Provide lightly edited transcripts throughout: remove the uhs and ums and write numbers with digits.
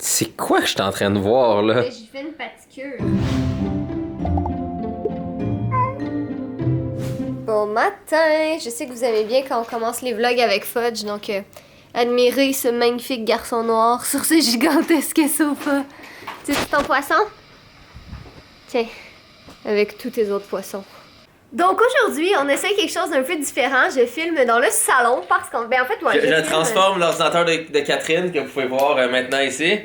C'est quoi que je suis en train de voir là? J'ai fait une paticure. Bon matin! Je sais que vous aimez bien quand on commence les vlogs avec Fudge, donc admirez ce magnifique garçon noir sur ce gigantesque sofa. Tu sais, c'est ton poisson? Tiens, avec tous tes autres poissons. Donc aujourd'hui, on essaie quelque chose d'un peu différent. Je filme dans le salon parce qu'en en fait, moi, je transforme l'ordinateur de Catherine que vous pouvez voir maintenant ici.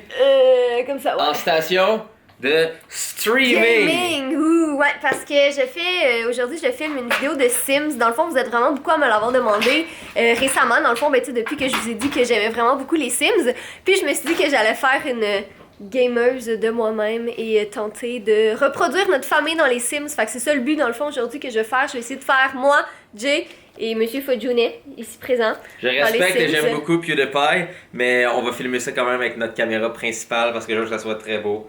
Comme ça, ouais. En station de streaming. Gaming, ouais, parce que je fais aujourd'hui je filme une vidéo de Sims. Dans le fond, vous êtes vraiment beaucoup à me l'avoir demandé récemment. Dans le fond, ben, tu sais, depuis que je vous ai dit que j'aimais vraiment beaucoup les Sims, puis je me suis dit que j'allais faire une gameuse de moi-même et tenter de reproduire notre famille dans les Sims. Fait que c'est ça le but dans le fond aujourd'hui que je vais faire. Je vais essayer de faire moi, Jay et Monsieur Fodjounet, ici présent. Je respecte et j'aime beaucoup PewDiePie, mais on va filmer ça quand même avec notre caméra principale parce que je veux que ça soit très beau.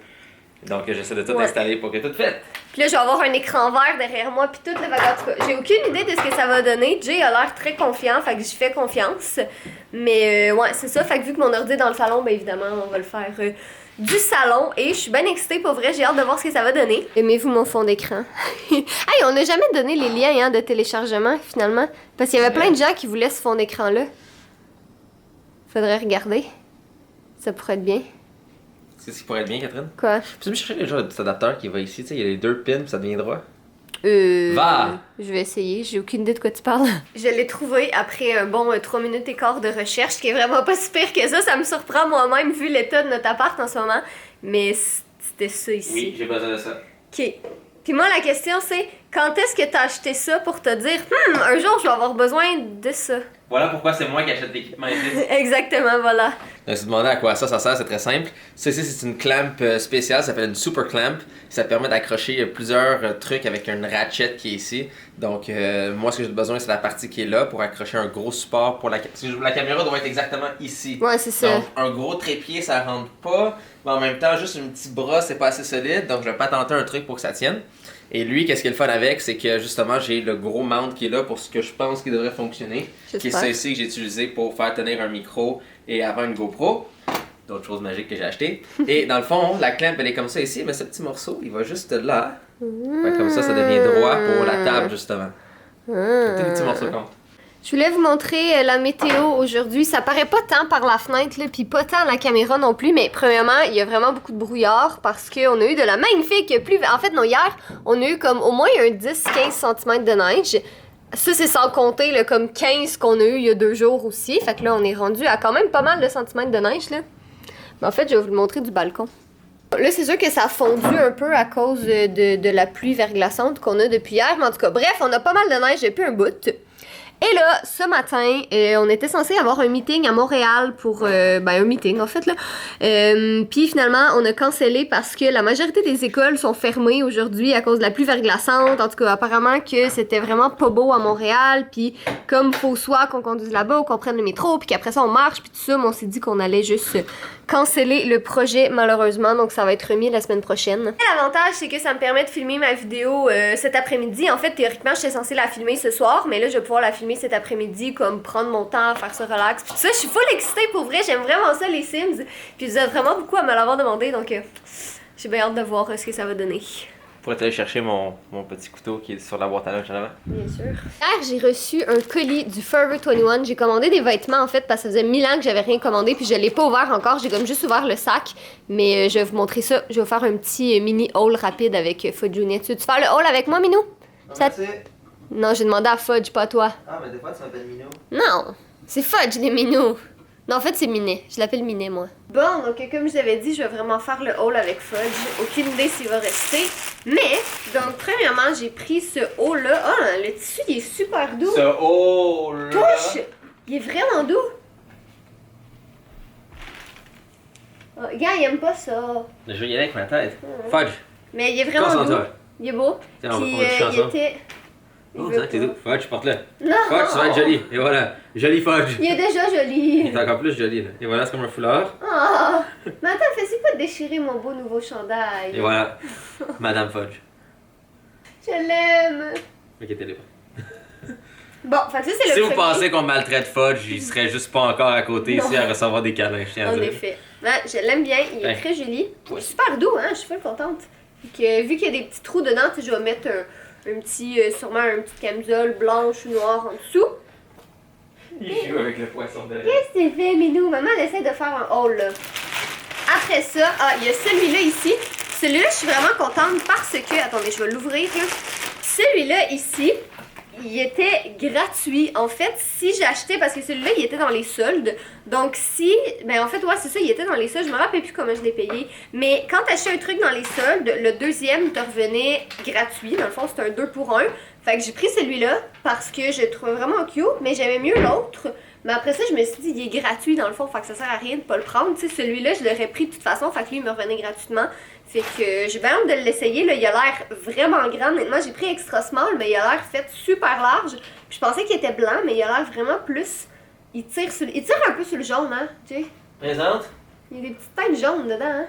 Donc j'essaie de tout installer pour que tout fait. Puis là je vais avoir un écran vert derrière moi puis tout le bagage. J'ai aucune idée de ce que ça va donner. Jay a l'air très confiant, fait que j'y fais confiance. Mais ouais, c'est ça, fait que vu que mon ordi est dans le salon, ben évidemment on va le faire du salon et je suis bien excitée pour vrai, j'ai hâte de voir ce que ça va donner. Aimez-vous mon fond d'écran? Hey, on n'a jamais donné les liens de téléchargement finalement, parce qu'il y avait plein de gens qui voulaient ce fond d'écran là. Faudrait regarder. Ça pourrait être bien. C'est ce qui pourrait être bien, Catherine? Quoi? Peux-tu me chercher le genre d'adapteur qui va ici, tu sais, il y a les deux pins puis ça devient droit? Va! Je vais essayer, j'ai aucune idée de quoi tu parles. Je l'ai trouvé après un bon 3 minutes et quart de recherche, ce qui est vraiment pas si pire que ça me surprend moi-même vu l'état de notre appart en ce moment. Mais c'était ça ici. Oui, j'ai besoin de ça. Ok. Puis moi la question c'est, quand est-ce que t'as acheté ça pour te dire un jour je vais avoir besoin de ça? Voilà pourquoi c'est moi qui achète l'équipement ici. Exactement, voilà. Donc, si vous demandez à quoi ça sert, c'est très simple. Ça ici, c'est une clamp spéciale, ça s'appelle une super clamp. Ça permet d'accrocher plusieurs trucs avec une ratchet qui est ici. Donc, moi, ce que j'ai besoin, c'est la partie qui est là pour accrocher un gros support pour la caméra. Parce que la caméra doit être exactement ici. Ouais, c'est ça. Donc, un gros trépied, ça rentre pas. Mais en même temps, juste un petit bras, c'est pas assez solide. Donc, je vais patenter un truc pour que ça tienne. Et lui, qu'est-ce qui est le fun avec, c'est que justement, j'ai le gros mount qui est là pour ce que je pense qu'il devrait fonctionner. Qui est celui-ci que j'ai utilisé pour faire tenir un micro et avant une GoPro. D'autres choses magiques que j'ai achetées. Et dans le fond, la clamp, elle est comme ça ici, mais ce petit morceau, il va juste là. Fait comme ça devient droit pour la table, justement. Tout le petit morceau compte. Je voulais vous montrer la météo aujourd'hui. Ça paraît pas tant par la fenêtre, là, puis pas tant la caméra non plus, mais premièrement, il y a vraiment beaucoup de brouillard parce qu'on a eu de la magnifique pluie. En fait, non, hier, on a eu comme au moins un 10-15 cm de neige. Ça, c'est sans compter là, comme 15 qu'on a eu il y a 2 jours aussi. Fait que là, on est rendu à quand même pas mal de centimètres de neige, là. Mais en fait, je vais vous le montrer du balcon. Là, c'est sûr que ça a fondu un peu à cause de la pluie verglaçante qu'on a depuis hier. Mais en tout cas, bref, on a pas mal de neige depuis un bout. Et là, ce matin, on était censé avoir un meeting à Montréal pour... un meeting, en fait, là. Puis finalement, on a cancellé parce que la majorité des écoles sont fermées aujourd'hui à cause de la pluie verglaçante. En tout cas, apparemment que c'était vraiment pas beau à Montréal. Puis comme faut soit qu'on conduise là-bas ou qu'on prenne le métro, puis qu'après ça, on marche, puis tout ça, mais on s'est dit qu'on allait juste canceller le projet, malheureusement. Donc, ça va être remis la semaine prochaine. L'avantage, c'est que ça me permet de filmer ma vidéo cet après-midi. En fait, théoriquement, j'étais censée la filmer ce soir, mais là, je vais pouvoir la filmer cet après-midi, comme prendre mon temps, faire ça relax. Puis ça, je suis full excitée pour vrai, j'aime vraiment ça les Sims. Puis vous êtes vraiment beaucoup à me l'avoir demandé, donc j'ai bien hâte de voir ce que ça va donner. Pour aller chercher mon petit couteau qui est sur la boîte à lunch en avant. Bien sûr. Hier, j'ai reçu un colis du Forever 21. J'ai commandé des vêtements en fait parce que ça faisait 1000 ans que j'avais rien commandé puis je l'ai pas ouvert encore. J'ai comme juste ouvert le sac. Mais je vais vous montrer ça. Je vais vous faire un petit mini haul rapide avec Fudjounet. Tu veux faire le haul avec moi, Minou? Ça... Non, j'ai demandé à Fudge, pas à toi. Ah, mais des fois tu m'appelles Minou. Non, c'est Fudge les Minous. Non, en fait, c'est Minet. Je l'appelle Minet, moi. Bon, donc comme je vous avais dit, je vais vraiment faire le haul avec Fudge. Aucune idée s'il va rester. Mais, donc, premièrement, j'ai pris ce haul-là. Oh, le tissu, il est super doux. Ce haul-là. Touche! Il est vraiment doux. Oh, gars, il aime pas ça. Je vais y aller avec ma tête. Fudge. Mais il est vraiment doux. Il est beau. Tiens, puis il était... Oh, ça, t'es doux. Fudge, porte-le. Non! Fudge, ça va être joli. Et voilà. Joli Fudge. Il est déjà joli. Il est encore plus joli, là. Et voilà, c'est comme un foulard. Oh! Mais attends, fais-y pas déchirer mon beau nouveau chandail. Et voilà. Madame Fudge. Je l'aime. Inquiétez-les pas. Bon, fait que ça, c'est le Si vous premier. pensez qu'on maltraite Fudge, il serait juste pas encore à côté ici à recevoir des câlins, je tiens à En dire. effet. Ouais, je l'aime bien, il est très joli. Il est super doux, hein, je suis full contente. Que, vu qu'il y a des petits trous dedans, je vais mettre un petit, sûrement une petite camisole blanche ou noire en dessous. Il joue avec le poisson derrière. Qu'est-ce que tu fais, Minou? Maman, elle essaie de faire un haul, là. Après ça, il y a celui-là ici. Celui-là, je suis vraiment contente parce que... Attendez, je vais l'ouvrir, là. Celui-là, ici, il était gratuit. En fait, si j'achetais... Parce que celui-là, il était dans les soldes. Donc, si... Ben, en fait, ouais, c'est ça, il était dans les soldes. Je me rappelle plus comment je l'ai payé. Mais quand t'achetais un truc dans les soldes, le deuxième te revenait gratuit. Dans le fond, c'était un 2 pour 1. Fait que j'ai pris celui-là parce que je le trouvais vraiment cute. Mais j'aimais mieux l'autre. Mais après ça, je me suis dit, il est gratuit dans le fond, fait que ça sert à rien de pas le prendre. Tu sais, celui-là, je l'aurais pris de toute façon, fait que lui, il me revenait gratuitement. Fait que j'ai bien hâte de l'essayer, là. Il a l'air vraiment grand. Honnêtement, j'ai pris extra small, mais il a l'air fait super large. Puis je pensais qu'il était blanc, mais il a l'air vraiment plus. Il tire un peu sur le jaune, hein, tu sais. Présente? Il y a des petites têtes jaunes dedans, hein.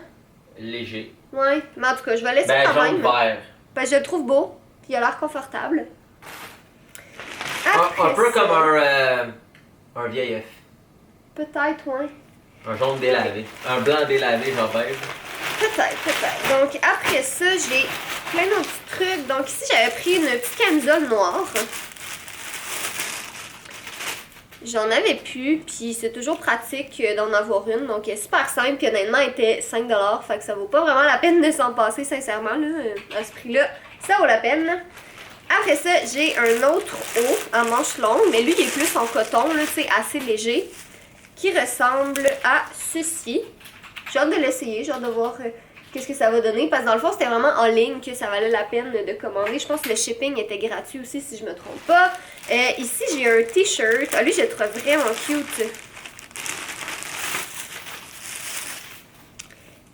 Léger. Ouais, mais en tout cas, je vais laisser quand jaune même. vert. Ben, je le trouve beau, puis il a l'air confortable. Un peu comme un vieil œuf. Peut-être, ouais. Un jaune délavé. Un blanc délavé, genre beige. Peut-être. Donc, après ça, j'ai plein de petits trucs. Donc, ici, j'avais pris une petite camisole noire. J'en avais plus, puis c'est toujours pratique d'en avoir une. Donc, elle est super simple, puis honnêtement, elle était 5$. Fait que ça vaut pas vraiment la peine de s'en passer, sincèrement, là. À ce prix-là, ça vaut la peine. Après ça, j'ai un autre haut en manches longues, mais lui, il est plus en coton, là, tu sais, assez léger, qui ressemble à ceci. J'ai hâte de l'essayer, j'ai hâte de voir qu'est-ce que ça va donner, parce que dans le fond, c'était vraiment en ligne que ça valait la peine de commander. Je pense que le shipping était gratuit aussi, si je me trompe pas. Ici, j'ai un t-shirt. Ah, lui, je le trouve vraiment cute.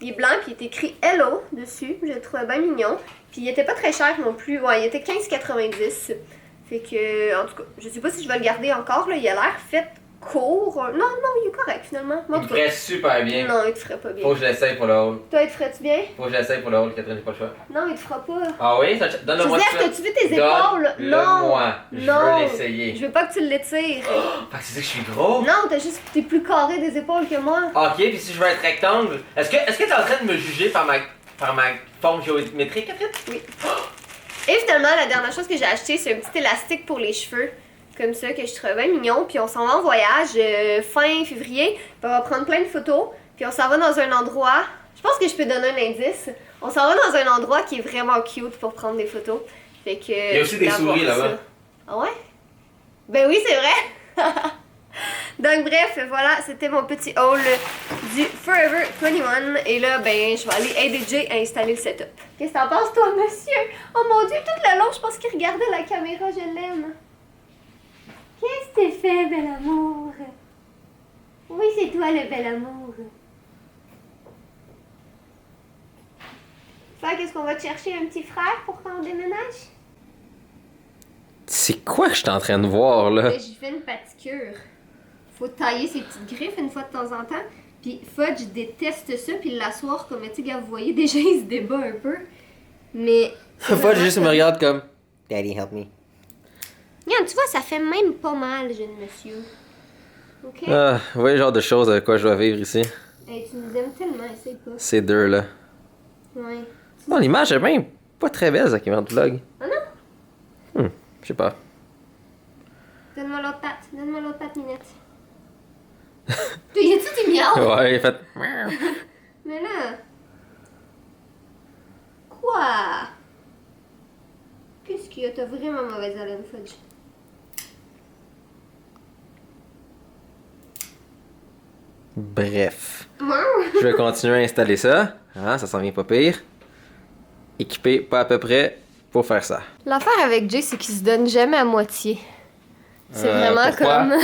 Il est blanc, puis il est écrit Hello dessus. Je le trouvais bien mignon. Puis il était pas très cher non plus. Ouais, il était 15,90. Fait que, en tout cas, je sais pas si je vais le garder encore. Là. Il a l'air fait court. Non, il est correct finalement. Il te ferait super bien. Non, il te ferait pas bien. Faut que je l'essaye pour le haul. Toi, il te ferait-tu bien? Faut que je l'essaye pour le haul, Catherine, j'ai pas le choix. Non, il te fera pas. Ah oui? Donne-le-moi tout Joseph, ça. t'as-tu vu tes épaules? Donne-le-moi. Je veux l'essayer. Je veux pas que tu l'étires. Fait que tu sais que je suis gros? Non, t'es plus carré des épaules que moi. Ok, puis si je veux être rectangle, est-ce que t'es en train de me juger par ma forme géométrique, Catherine? Oui. Et finalement, la dernière chose que j'ai acheté, c'est un petit élastique pour les cheveux. Comme ça, que je trouvais bien mignon. Puis on s'en va en voyage fin février. Puis on va prendre plein de photos. Puis on s'en va dans un endroit. Je pense que je peux donner un indice. On s'en va dans un endroit qui est vraiment cute pour prendre des photos. Fait que. Il y a aussi des souris là-bas. Ah ouais? Ben oui, c'est vrai! Donc bref, voilà, c'était mon petit haul du Forever 21. Et là, ben, je vais aller aider Jay à installer le setup. Qu'est-ce que t'en penses, toi, monsieur? Oh mon Dieu, tout le long, je pense qu'il regardait la caméra, je l'aime. Qu'est-ce que t'es fait, bel amour? Oui, c'est toi le bel amour. Fait qu'est-ce qu'on va te chercher un petit frère pour quand on déménage? C'est quoi que je suis en train de voir là? Ben, j'ai fait une paticure. Faut tailler ses petites griffes une fois de temps en temps. Puis Fudge déteste ça, puis l'asseoir comme, tu sais, vous voyez, déjà il se débat un peu. Mais... Fudge juste me regarde comme... Daddy, help me. Regarde, tu vois, ça fait même pas mal, jeune monsieur. Ok? Ah, oui, genre de choses avec quoi je dois vivre ici. Hey, tu nous aimes tellement, essaye pas. Ces deux là. Ouais. Non, l'image est même pas très belle, ça qui vient de vlog. Ah non? Je sais pas. Donne-moi l'autre patte, Minette. Y a-tu des miaules? Ouais, il a fait... Mais là... Quoi? Qu'est-ce qu'il y a? T'as vraiment mauvaise haleine, Fudge. Bref. Je vais continuer à installer ça. Ah, ça s'en vient pas pire. Équipé pas à peu près pour faire ça. L'affaire avec Jay, c'est qu'il se donne jamais à moitié. C'est vraiment pourquoi? comme...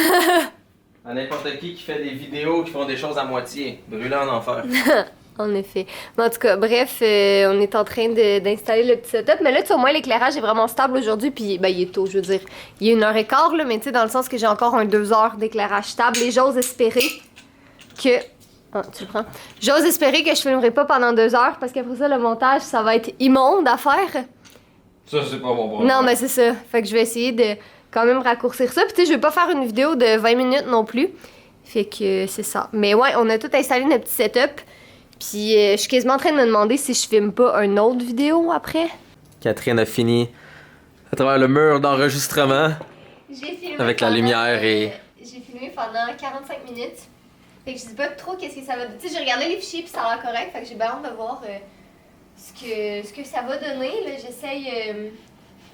À n'importe qui fait des vidéos qui font des choses à moitié. Brûlant en enfer. En effet. Mais en tout cas, bref, on est en train d'installer le petit setup. Mais là, tu sais, au moins, l'éclairage est vraiment stable aujourd'hui. Puis, ben, il est tôt, je veux dire. Il est 1h15, là, mais tu sais, dans le sens que j'ai encore 2 heures d'éclairage stable. Et j'ose espérer que... Ah, tu le prends? J'ose espérer que je filmerai pas pendant 2 heures. Parce qu'après ça, le montage, ça va être immonde à faire. Ça, c'est pas mon problème. Non, mais c'est ça. Fait que je vais essayer de quand même raccourcir ça. Puis, tu sais, je vais pas faire une vidéo de 20 minutes non plus. Fait que c'est ça. Mais ouais, on a tout installé notre petit setup. Puis je suis quasiment en train de me demander si je filme pas une autre vidéo après. Catherine a fini à travers le mur d'enregistrement. J'ai filmé avec la lumière et... J'ai filmé pendant 45 minutes. Fait que je sais pas trop qu'est-ce que ça va... Tu sais, j'ai regardé les fichiers puis ça a l'air correct. Fait que j'ai bien hâte de voir ce que ça va donner. Là, j'essaye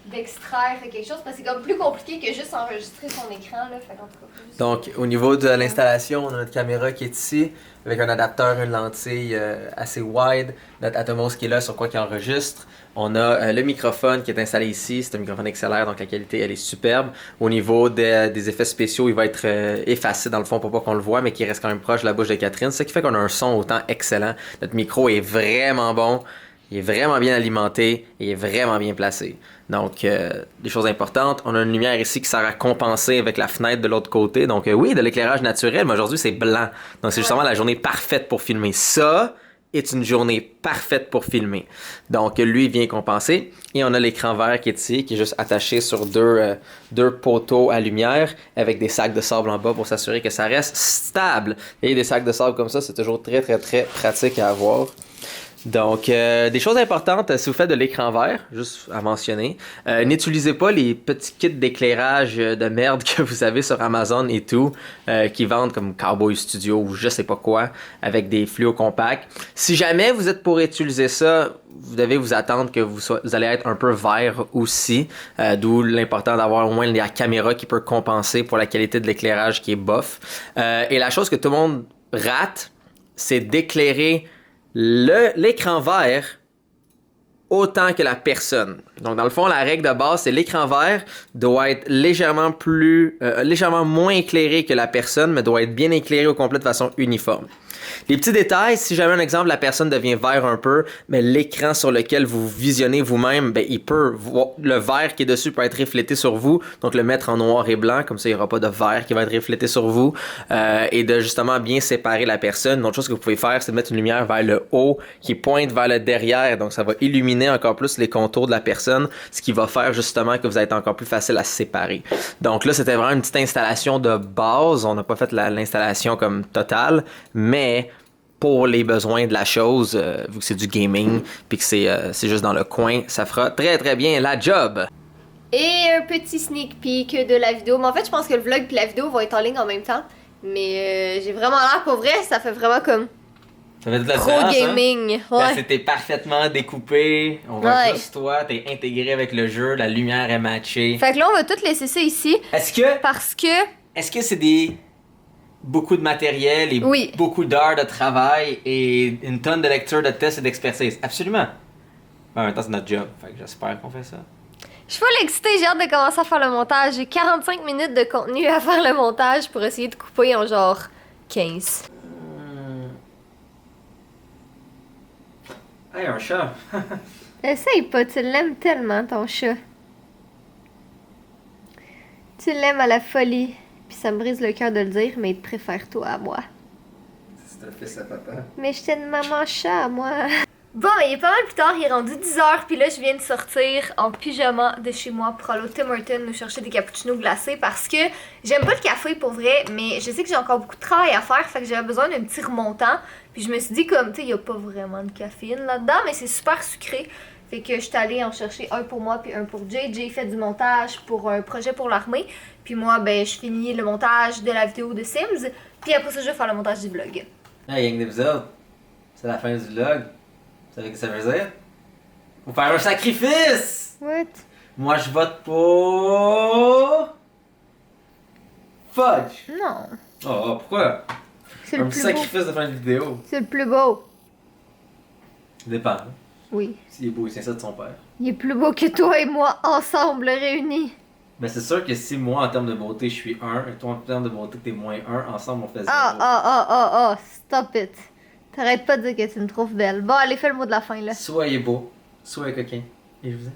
d'extraire quelque chose parce que c'est comme plus compliqué que juste enregistrer son écran. Là. Fait qu'en tout cas, plus... Donc, au niveau de l'installation, on a notre caméra qui est ici, avec un adapteur, une lentille assez wide, notre Atomos qui est là, sur quoi qui enregistre. On a le microphone qui est installé ici, c'est un microphone XLR, donc la qualité elle est superbe. Au niveau des effets spéciaux, il va être effacé dans le fond pour pas qu'on le voit, mais qui reste quand même proche de la bouche de Catherine, ce qui fait qu'on a un son autant excellent. Notre micro est vraiment bon, il est vraiment bien alimenté, il est vraiment bien placé. Donc, des choses importantes, on a une lumière ici qui sert à compenser avec la fenêtre de l'autre côté. Donc, oui, de l'éclairage naturel, mais aujourd'hui c'est blanc. Donc, c'est justement la journée parfaite pour filmer ça. Est une journée parfaite pour filmer. Donc, lui vient compenser. Et on a l'écran vert qui est ici, qui est juste attaché sur deux poteaux à lumière avec des sacs de sable en bas pour s'assurer que ça reste stable. Et des sacs de sable comme ça, c'est toujours très, très, très pratique à avoir. Donc, des choses importantes, si vous faites de l'écran vert, juste à mentionner, n'utilisez pas les petits kits d'éclairage de merde que vous avez sur Amazon et tout, qui vendent comme Cowboy Studio ou je sais pas quoi, avec des fluos compacts. Si jamais vous êtes pour utiliser ça, vous devez vous attendre que vous allez être un peu vert aussi, d'où l'important d'avoir au moins la caméra qui peut compenser pour la qualité de l'éclairage qui est bof. Et la chose que tout le monde rate, c'est d'éclairer l'écran vert autant que la personne. Donc, dans le fond, la règle de base, c'est l'écran vert doit être légèrement moins éclairé que la personne, mais doit être bien éclairé au complet de façon uniforme. Les petits détails, si jamais un exemple, la personne devient vert un peu, mais l'écran sur lequel vous visionnez vous-même, ben, le vert qui est dessus peut être reflété sur vous, donc le mettre en noir et blanc, comme ça il n'y aura pas de vert qui va être reflété sur vous, et de justement bien séparer la personne. Une autre chose que vous pouvez faire, c'est de mettre une lumière vers le haut qui pointe vers le derrière, donc ça va illuminer encore plus les contours de la personne, ce qui va faire justement que vous allez être encore plus facile à se séparer. Donc là, c'était vraiment une petite installation de base, on n'a pas fait l'installation comme totale, mais pour les besoins de la chose, vu que c'est du gaming, puis que c'est juste dans le coin, ça fera très très bien la job. Et un petit sneak peek de la vidéo. Mais en fait, je pense que le vlog et la vidéo vont être en ligne en même temps. Mais j'ai vraiment l'air, pour vrai, ça fait vraiment comme ça fait de la pro gaming. Hein? Ouais. C'était parfaitement découpé, on voit juste toi, t'es intégré avec le jeu, la lumière est matchée. Fait que là, on va tout laisser ça ici. Est-ce que c'est des... beaucoup de matériel et beaucoup d'heures de travail et une tonne de lecture, de tests et d'expertise? Absolument. En même temps, c'est notre job, fait que j'espère qu'on fait ça. Je suis full excitée, j'ai hâte de commencer à faire le montage. J'ai 45 minutes de contenu à faire le montage pour essayer de couper en genre 15. Hey, un chat! Essaye pas, tu l'aimes tellement ton chat. Tu l'aimes à la folie. Puis ça me brise le cœur de le dire, mais il te préfère toi à moi. C'est un fils à papa. Mais j'étais une maman chat à moi. Bon, il est pas mal plus tard, il est rendu 10h, puis là je viens de sortir en pyjama de chez moi pour aller au Tim Hortons nous chercher des cappuccinos glacés parce que j'aime pas le café pour vrai, mais je sais que j'ai encore beaucoup de travail à faire, fait que j'avais besoin d'un petit remontant. Puis je me suis dit comme, tu sais, il y a pas vraiment de caféine là-dedans, mais c'est super sucré. Fait que je suis allée en chercher un pour moi puis un pour Jay. Jay fait du montage pour un projet pour l'armée. Puis moi, ben, je finis le montage de la vidéo de Sims. Puis après ça, je vais faire le montage du vlog. Hey, gang d'épisode, c'est la fin du vlog. Vous savez ce que ça veut dire? Faut faire un sacrifice! What? Moi, je vote pour... Fudge! Non. Oh, pourquoi? C'est un le petit plus beau. sacrifice de fin de vidéo. C'est le plus beau. Ça dépend. Hein? Oui. S'il est beau, il tient ça de son père. Il est plus beau que toi et moi ensemble réunis. Ben c'est sûr que si moi en termes de beauté je suis 1 et toi en termes de beauté t'es moins 1, ensemble on fait 0. Stop it. T'arrêtes pas de dire que tu me trouves belle. Bon, allez, fais le mot de la fin là. Soit il est beau, soit il est coquin. Et je vous aime.